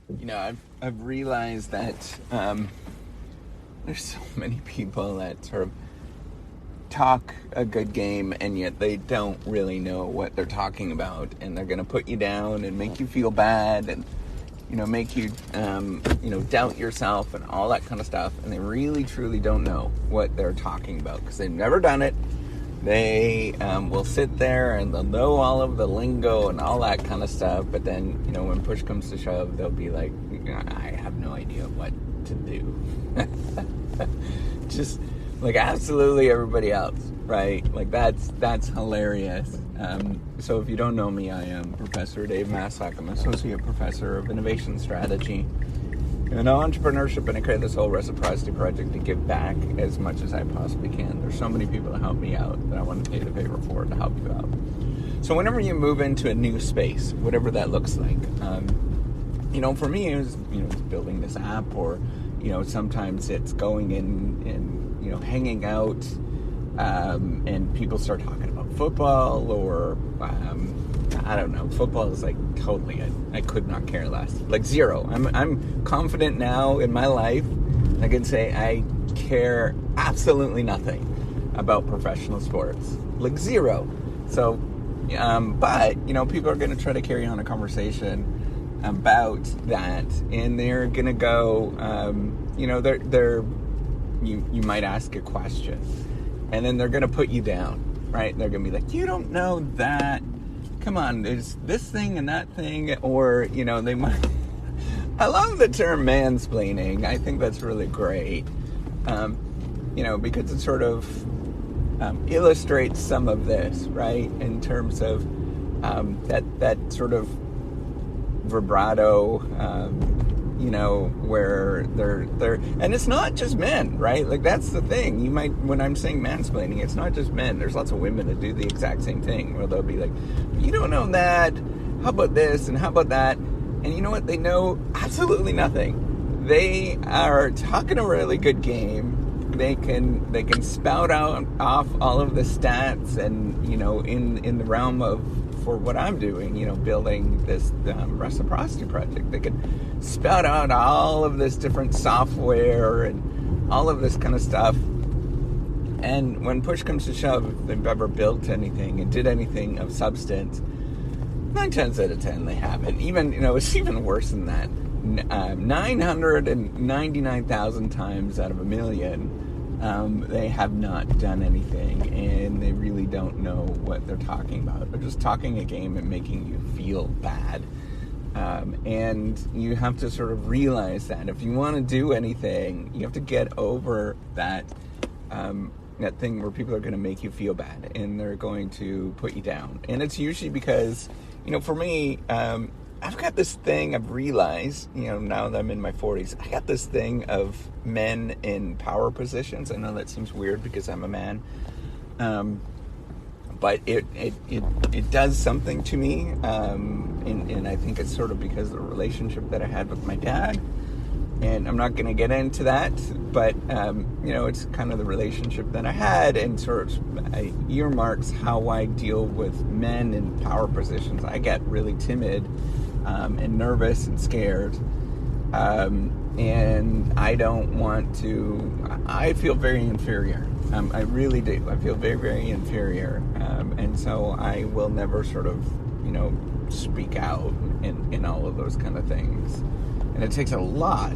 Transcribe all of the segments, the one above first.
I've realized that there's so many people that sort of talk a good game, and yet they don't really know what they're talking about, and they're going to put you down and make you feel bad, and make you doubt yourself and all that kind of stuff. And they really truly don't know what they're talking about because they've never done it. They will sit there and they'll know all of the lingo and all that kind of stuff, but then when push comes to shove, they'll be like, I have no idea what to do. Just like absolutely everybody else, right? Like that's hilarious. So if you don't know me, I am Professor Dave Massack. I'm Associate Professor of Innovation Strategy and Entrepreneurship, and I created this whole reciprocity project to give back as much as I possibly can. There's so many people that help me out that I want to pay the favor for to help you out. So whenever you move into a new space, whatever that looks like, for me it was it's building this app, or sometimes it's going in and hanging out, and people start talking about football, or I don't know. Football is like totally I could not care less. Like zero. I'm confident now in my life. I can say I care absolutely nothing about professional sports. Like zero. So, but people are going to try to carry on a conversation about that, and they're going to go. You might ask a question, and then they're going to put you down, right? They're going to be like, you don't know that. Come on, there's this thing and that thing, or, they might... I love the term mansplaining. I think that's really great, because it sort of illustrates some of this, right? In terms of that sort of vibrato, where they're, and it's not just men, right? Like that's the thing. When I'm saying mansplaining, it's not just men. There's lots of women that do the exact same thing, where they'll be like, you don't know that, how about this, and how about that? And you know what? They know absolutely nothing. They are talking a really good game. They can spout off all of the stats, and in the realm of, for what I'm doing, building this reciprocity project, they can spout out all of this different software and all of this kind of stuff. And when push comes to shove, if they've ever built anything and did anything of substance, 9 times out of 10 they haven't. Even it's even worse than that. 999,000 times out of 1,000,000. They have not done anything, and they really don't know what they're talking about. They're just talking a game and making you feel bad. And you have to sort of realize that if you want to do anything, you have to get over that thing where people are going to make you feel bad, and they're going to put you down. And it's usually because, for me, I've got this thing I've realized, now that I'm in my 40s, I got this thing of men in power positions. I know that seems weird because I'm a man. But it does something to me. And I think it's sort of because of the relationship that I had with my dad. And I'm not going to get into that, but, it's kind of the relationship that I had, and sort of earmarks how I deal with men in power positions. I get really timid and nervous and scared, and I don't want to. I feel very inferior. I really do. I feel very, very inferior, and so I will never sort of, speak out in all of those kind of things. And it takes a lot.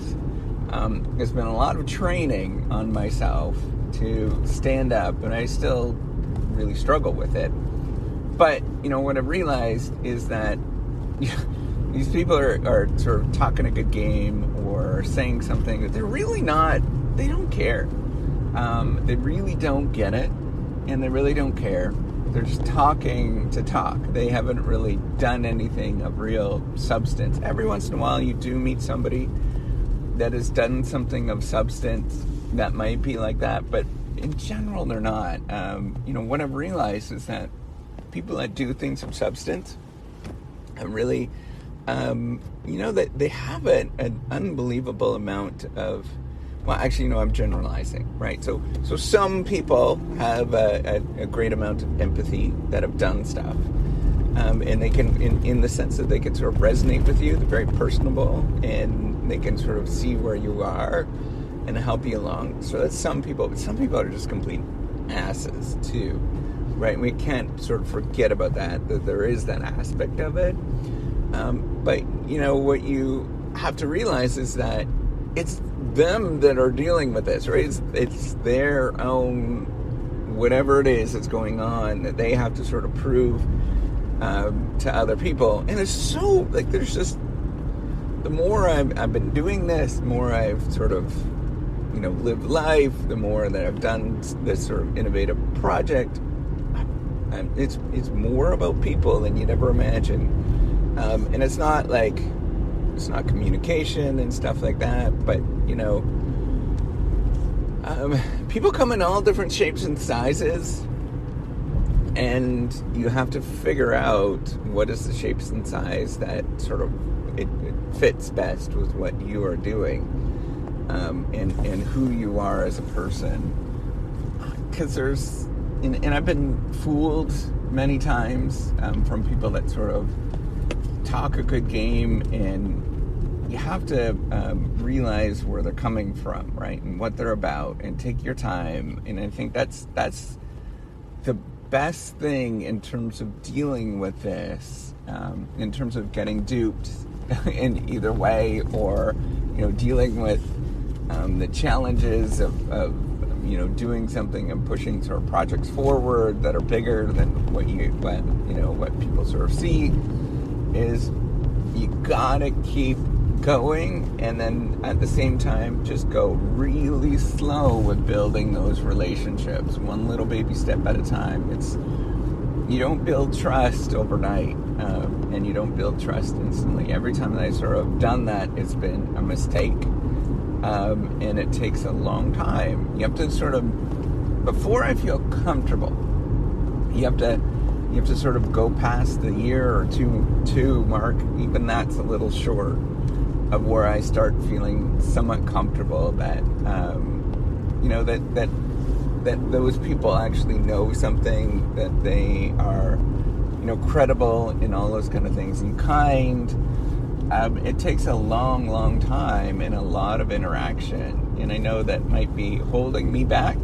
There's been a lot of training on myself to stand up, and I still really struggle with it. But, what I've realized is that these people are sort of talking a good game or saying something that they're really not, they don't care. They really don't get it, and they really don't care. They're just talking to talk. They haven't really done anything of real substance. Every once in a while you do meet somebody that has done something of substance that might be like that, but in general they're not. What I've realized is that people that do things of substance really, that they have an unbelievable amount of, well, actually, I'm generalizing, right? So some people have a great amount of empathy that have done stuff. and they can, in the sense that they can sort of resonate with you. They're very personable, and they can sort of see where you are and help you along. So that's some people, but some people are just complete asses too, right? We can't sort of forget about that there is that aspect of it. But, what you have to realize is that it's them that are dealing with this, right? It's their own, whatever it is that's going on, that they have to sort of prove to other people. And it's so, there's just, the more I've been doing this, the more I've sort of, lived life, the more that I've done this sort of innovative project, it's more about people than you'd ever imagine. And it's not communication and stuff like that, but, people come in all different shapes and sizes, and you have to figure out what is the shapes and size that sort of it fits best with what you are doing, and who you are as a person. Because and I've been fooled many times from people that sort of talk a good game, and you have to realize where they're coming from, right, and what they're about, and take your time. And I think that's the best thing in terms of dealing with this, in terms of getting duped in either way, or dealing with the challenges of doing something and pushing sort of projects forward that are bigger than what people sort of see. Is you gotta keep going, and then at the same time just go really slow with building those relationships, one little baby step at a time. You don't build trust overnight, and you don't build trust instantly. Every time that I sort of done that, it's been a mistake, and it takes a long time. You have to sort of, before I feel comfortable, you have to sort of go past the year or two mark. Even that's a little short of where I start feeling somewhat comfortable that that those people actually know something, that they are credible in all those kind of things, and kind. It takes a long time and a lot of interaction, and I know that might be holding me back.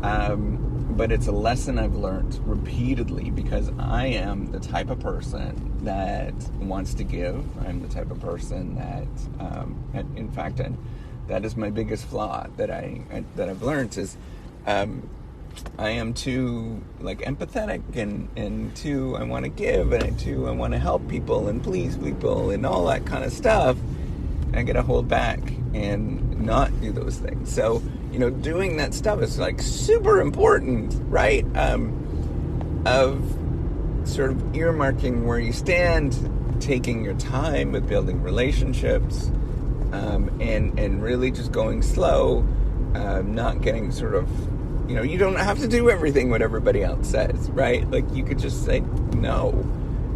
But it's a lesson I've learned repeatedly, because I am the type of person that wants to give. I'm the type of person that, in fact, that is my biggest flaw that I've learned is, I am too empathetic, and too I want to give, and I want to help people and please people and all that kind of stuff. I gotta hold back and not do those things. So, doing that stuff is super important, right? Of sort of earmarking where you stand, taking your time with building relationships, and really just going slow, not getting sort of, you don't have to do everything what everybody else says, right? You could just say no,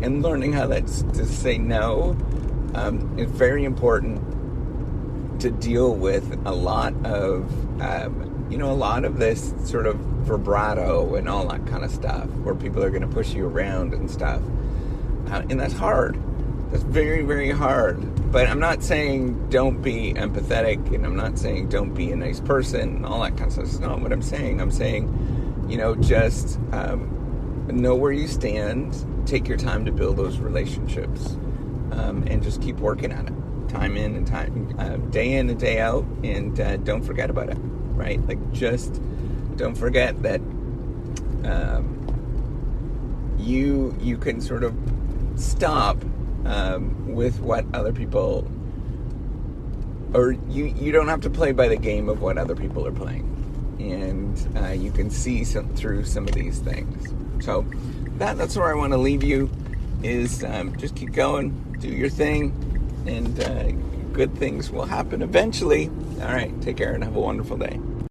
and learning how to say no is very important to deal with a lot of this sort of vibrato and all that kind of stuff, where people are going to push you around and stuff, and that's hard. That's very, very hard. But I'm not saying don't be empathetic, and I'm not saying don't be a nice person and all that kind of stuff. That's not what I'm saying. I'm saying, just know where you stand, take your time to build those relationships, and just keep working at it, time in and time, day in and day out, and don't forget about it, right? Just don't forget that you can sort of stop with what other people, or you don't have to play by the game of what other people are playing, and you can see through some of these things. So that's where I want to leave you, is just keep going, do your thing, and good things will happen eventually. All right, take care and have a wonderful day.